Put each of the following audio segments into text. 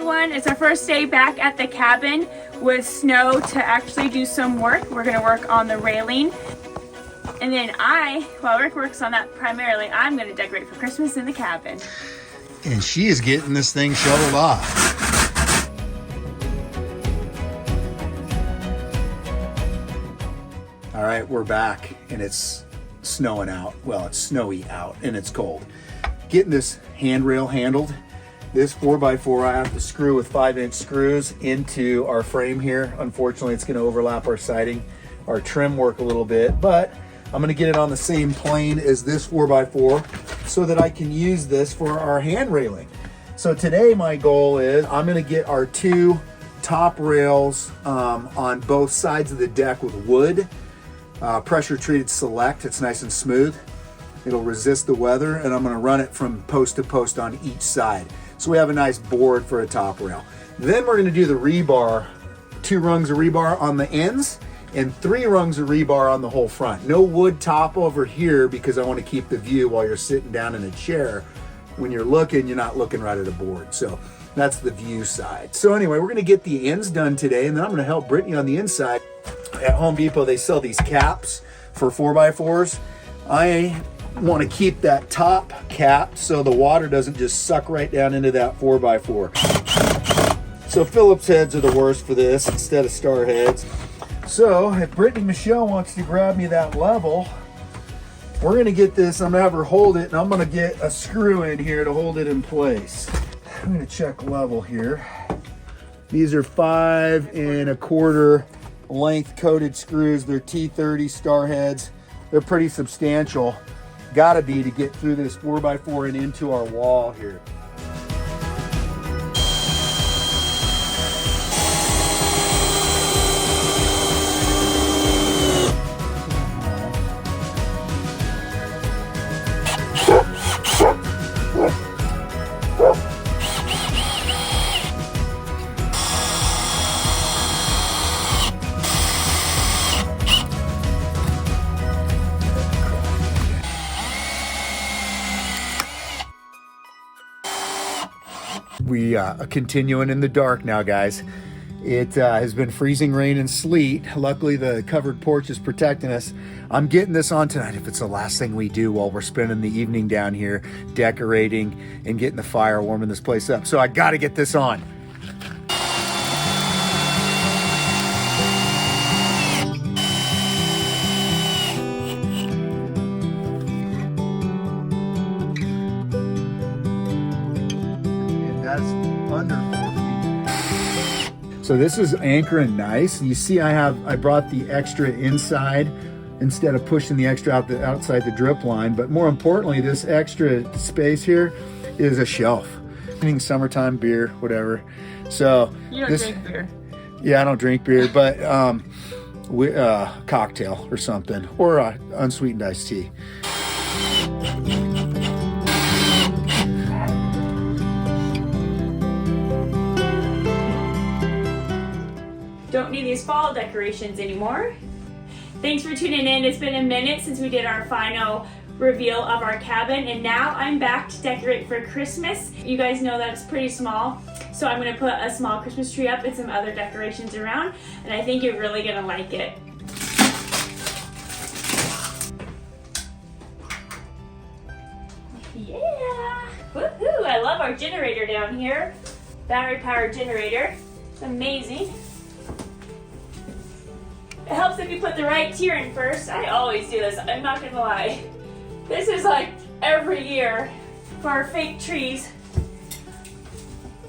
Everyone, it's our first day back at the cabin with snow to actually do some work. We're gonna work on the railing. And then while Rick works on that primarily, I'm gonna decorate for Christmas in the cabin. And she is getting this thing shoveled off. All right, we're back and it's snowing out. Well, it's snowy out and it's cold. Getting this handrail handled. This 4x4 I have to screw with 5-inch screws into our frame here. Unfortunately, it's gonna overlap our siding, our trim work a little bit, but I'm gonna get it on the same plane as this 4x4 so that I can use this for our hand railing. So today my goal is I'm gonna get our 2 top rails on both sides of the deck with wood. Pressure treated select, it's nice and smooth. It'll resist the weather, and I'm gonna run it from post to post on each side. So we have a nice board for a top rail. Then we're gonna do the rebar, 2 rungs of rebar on the ends and 3 rungs of rebar on the whole front. No wood top over here because I wanna keep the view while you're sitting down in a chair. When you're looking, you're not looking right at a board. So that's the view side. So anyway, we're gonna get the ends done today, and then I'm gonna help Brittany on the inside. At Home Depot, they sell these caps for 4x4s. I want to keep that top capped so the water doesn't just suck right down into that 4x4. So Phillips heads are the worst for this instead of star heads. So if Brittany Michelle wants to grab me that level, we're going to get this. I'm going to have her hold it, and I'm going to get a screw in here to hold it in place. I'm going to check level here. These are 5 1/4 length coated screws. They're T30 star heads. They're pretty substantial. Gotta be to get through this 4x4 and into our wall here. We are continuing in the dark now, guys. It has been freezing rain and sleet. Luckily, the covered porch is protecting us. I'm getting this on tonight if it's the last thing we do while we're spending the evening down here decorating and getting the fire, warming this place up. So I got to get this on. Under 4 feet. So this is anchoring nice. You see I brought the extra inside instead of pushing the extra outside the drip line, but more importantly, this extra space here is a shelf. Summertime beer, whatever. So you don't drink beer. Yeah, I don't drink beer, but cocktail or something, or unsweetened iced tea. Don't need these fall decorations anymore. Thanks for tuning in. It's been a minute since we did our final reveal of our cabin, and now I'm back to decorate for Christmas. You guys know that it's pretty small, so I'm gonna put a small Christmas tree up and some other decorations around, and I think you're really gonna like it. Yeah! Woohoo! I love our generator down here. Battery powered generator. It's amazing. It helps if you put the right tier in first. I always do this, I'm not gonna lie. This is like every year for our fake trees.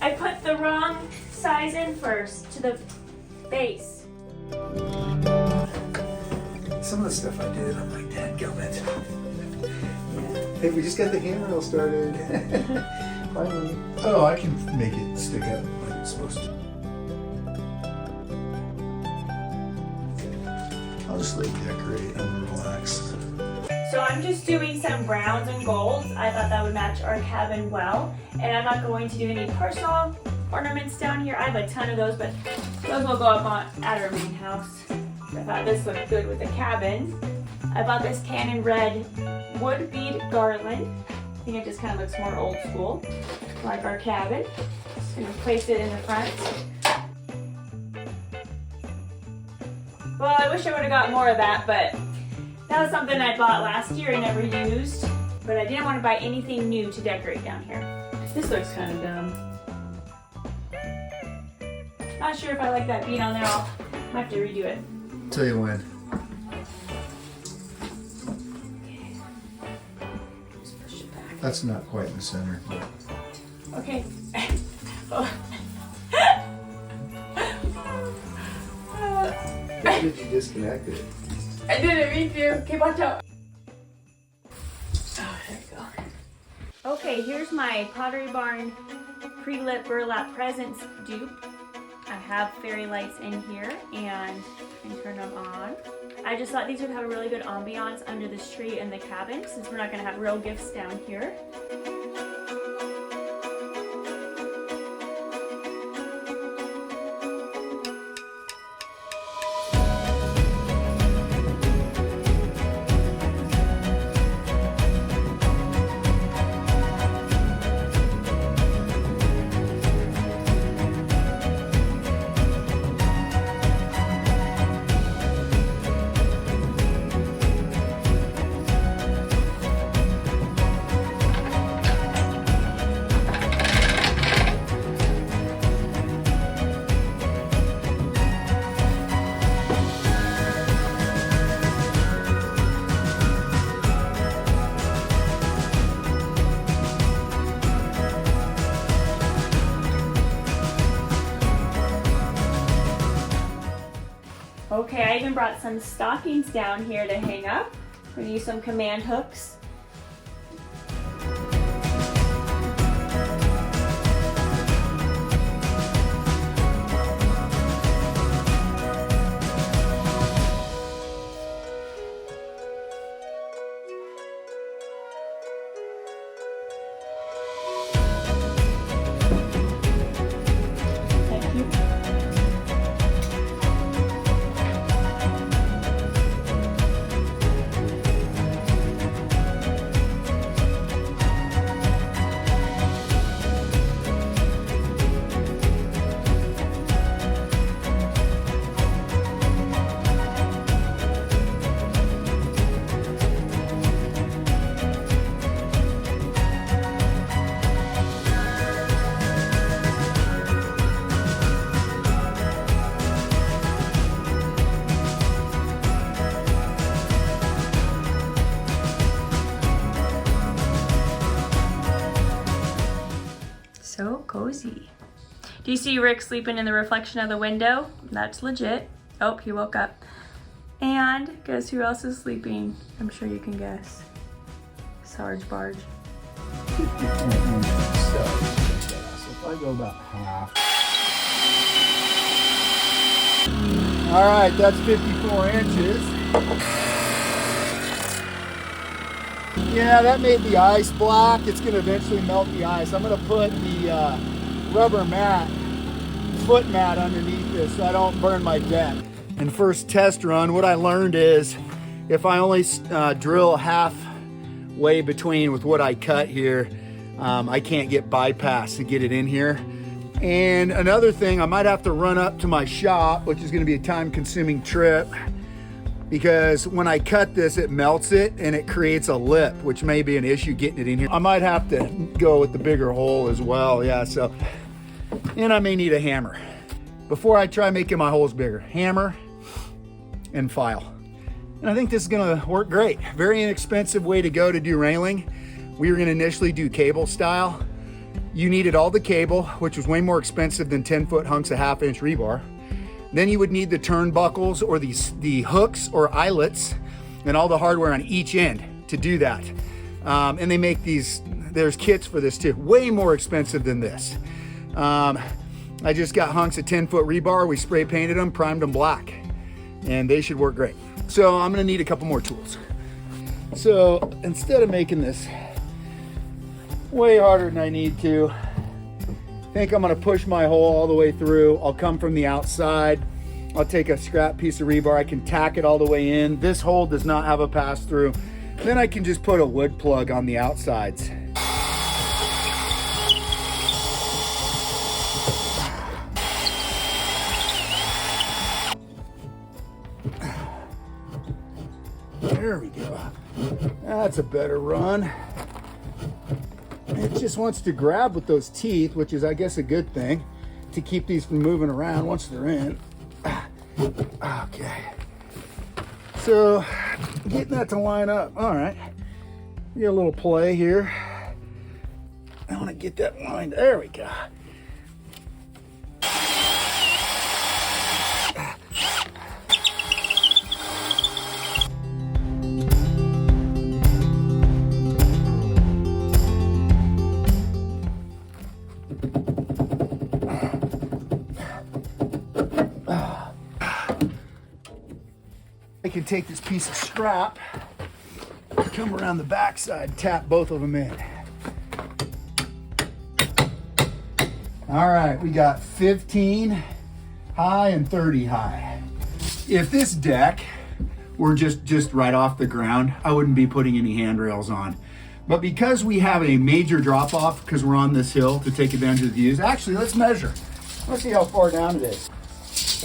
I put the wrong size in first to the base. Some of the stuff I did, I'm like, dadgummit. Hey, we just got the handrail started. Finally. Oh, I can make it stick up like it's supposed to. I'll just like decorate and relax. So I'm just doing some browns and golds. I thought that would match our cabin well. And I'm not going to do any personal ornaments down here. I have a ton of those, but those will go up at our main house. I thought this looked good with the cabin. I bought this tan and red wood bead garland. I think it just kind of looks more old school, like our cabin. So just place it in the front. Well, I wish I would have got more of that, but that was something I bought last year and never used. But I didn't want to buy anything new to decorate down here. This looks kind of dumb. Not sure if I like that bead on there. I'll have to redo it. Tell you when. Just push it back. That's not quite in the center. Okay. Oh. Why did you disconnect it? I didn't mean to. Okay, watch out. Oh, there we go. Okay, here's my Pottery Barn pre-lit burlap presents dupe. I have fairy lights in here and you can turn them on. I just thought these would have a really good ambiance under this tree in the cabin since we're not going to have real gifts down here. Okay, I even brought some stockings down here to hang up. We're gonna use some command hooks. Thank you. So cozy. Do you see Rick sleeping in the reflection of the window? That's legit. Oh, he woke up. And guess who else is sleeping? I'm sure you can guess. Sarge Barge. So if I go about half. All right, that's 54 inches. Yeah, that made the ice black. It's gonna eventually melt the ice. I'm gonna put the rubber mat, foot mat underneath this so I don't burn my deck. And first test run, what I learned is if I only drill halfway between with what I cut here, I can't get bypass to get it in here. And another thing, I might have to run up to my shop, which is gonna be a time-consuming trip, because when I cut this, it melts it and it creates a lip, which may be an issue getting it in here. I might have to go with the bigger hole as well, yeah, so. And I may need a hammer. Before I try making my holes bigger, hammer and file. And I think this is gonna work great. Very inexpensive way to go to do railing. We were gonna initially do cable style. You needed all the cable, which was way more expensive than 10-foot hunks of 1/2-inch rebar. Then you would need the turnbuckles or the hooks or eyelets and all the hardware on each end to do that. And they make these, there's kits for this too, way more expensive than this. I just got hunks of 10-foot rebar. We spray painted them, primed them black, and they should work great. So I'm gonna need a couple more tools. So instead of making this way harder than I need to, I think I'm gonna push my hole all the way through. I'll come from the outside. I'll take a scrap piece of rebar. I can tack it all the way in. This hole does not have a pass through. Then I can just put a wood plug on the outsides. There we go. That's a better run. It just wants to grab with those teeth, which is, I guess, a good thing to keep these from moving around once they're in. Okay. So, getting that to line up. All right. We get a little play here. I want to get that lined. There we go. I can take this piece of strap, come around the backside, tap both of them in. All right, we got 15 high and 30 high. If this deck were just right off the ground, I wouldn't be putting any handrails on. But because we have a major drop off, because we're on this hill to take advantage of the views, actually, let's measure. Let's see how far down it is.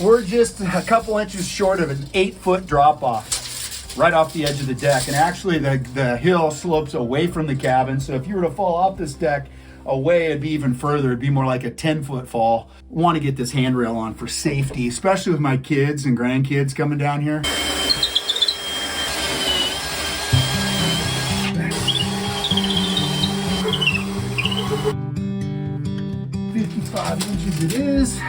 We're just a couple inches short of an 8-foot drop off right off the edge of the deck. And actually the hill slopes away from the cabin. So if you were to fall off this deck away, it'd be even further. It'd be more like a 10-foot fall. Want to get this handrail on for safety, especially with my kids and grandkids coming down here. 55 inches it is.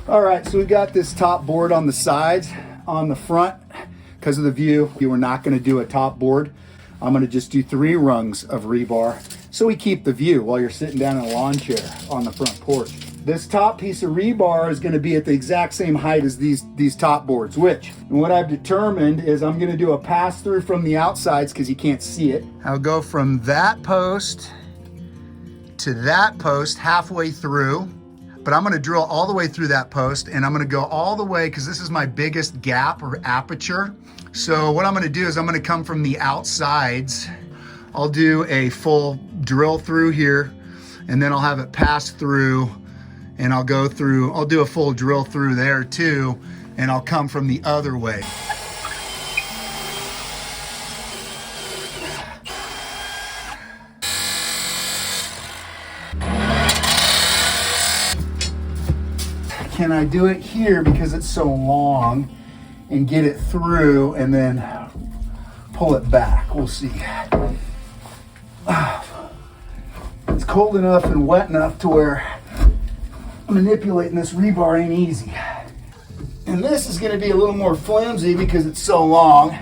All right, so we got this top board on the sides. On the front, because of the view, we were not going to do a top board. I'm going to just do 3 rungs of rebar so we keep the view while you're sitting down in a lawn chair on the front porch. This top piece of rebar is going to be at the exact same height as these top boards, and what I've determined is I'm going to do a pass through from the outsides because you can't see it. I'll go from that post to that post halfway through. But I'm gonna drill all the way through that post, and I'm gonna go all the way, because this is my biggest gap or aperture. So what I'm gonna do is I'm gonna come from the outsides. I'll do a full drill through here, and then I'll have it pass through, and I'll do a full drill through there too, and I'll come from the other way. Can I do it here because it's so long and get it through and then pull it back? We'll see. It's cold enough and wet enough to where manipulating this rebar ain't easy. And this is going to be a little more flimsy because it's so long.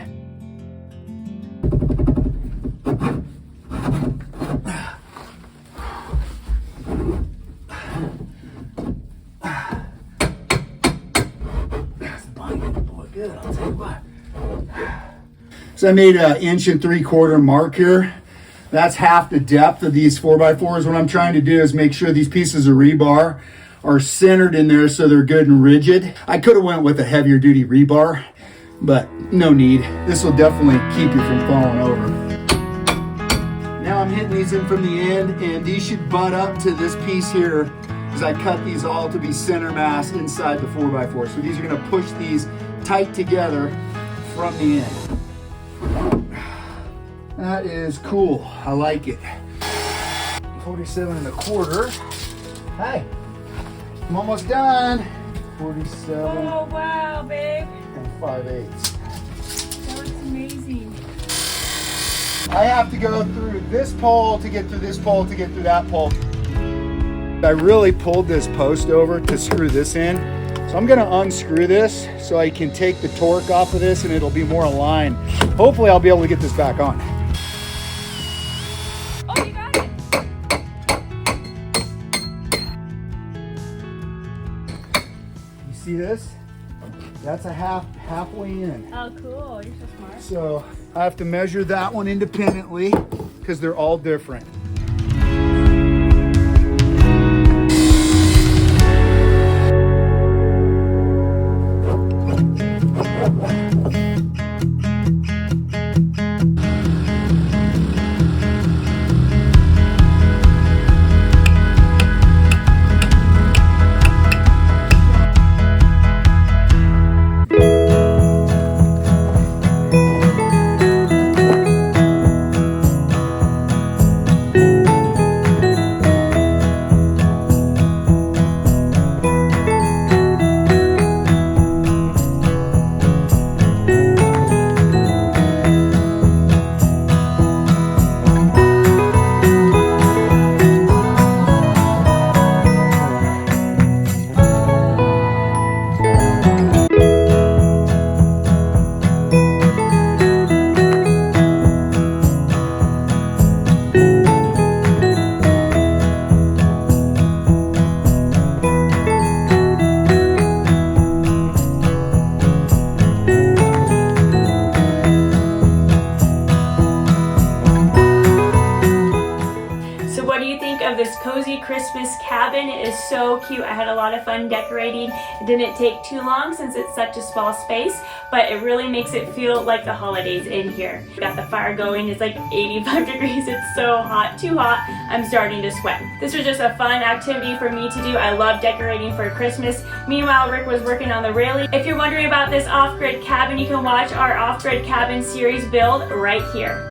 So I made an 1 3/4 mark here. That's half the depth of these 4x4s. What I'm trying to do is make sure these pieces of rebar are centered in there so they're good and rigid. I could have went with a heavier duty rebar, but no need. This will definitely keep you from falling over. Now I'm hitting these in from the end, and these should butt up to this piece here as I cut these all to be center mass inside the 4x4. So these are gonna push these tight together from the end. That is cool. I like it. 47 1/4. Hey, I'm almost done. 47. Oh wow, babe. And 5/8. That looks amazing. I have to go through this pole to get through this pole to get through that pole. I really pulled this post over to screw this in. So I'm gonna unscrew this so I can take the torque off of this and it'll be more aligned. Hopefully I'll be able to get this back on. Oh, you got it. You see this? That's a halfway in. Oh, cool. You're so smart. So I have to measure that one independently because they're all different. this cozy Christmas cabin. It is so cute. I had a lot of fun decorating. It didn't take too long since it's such a small space, but it really makes it feel like the holidays in here. Got the fire going. It's like 85 degrees. It's so hot, too hot. I'm starting to sweat. This was just a fun activity for me to do. I love decorating for Christmas. Meanwhile, Rick was working on the railing. If you're wondering about this off-grid cabin, you can watch our off-grid cabin series build right here.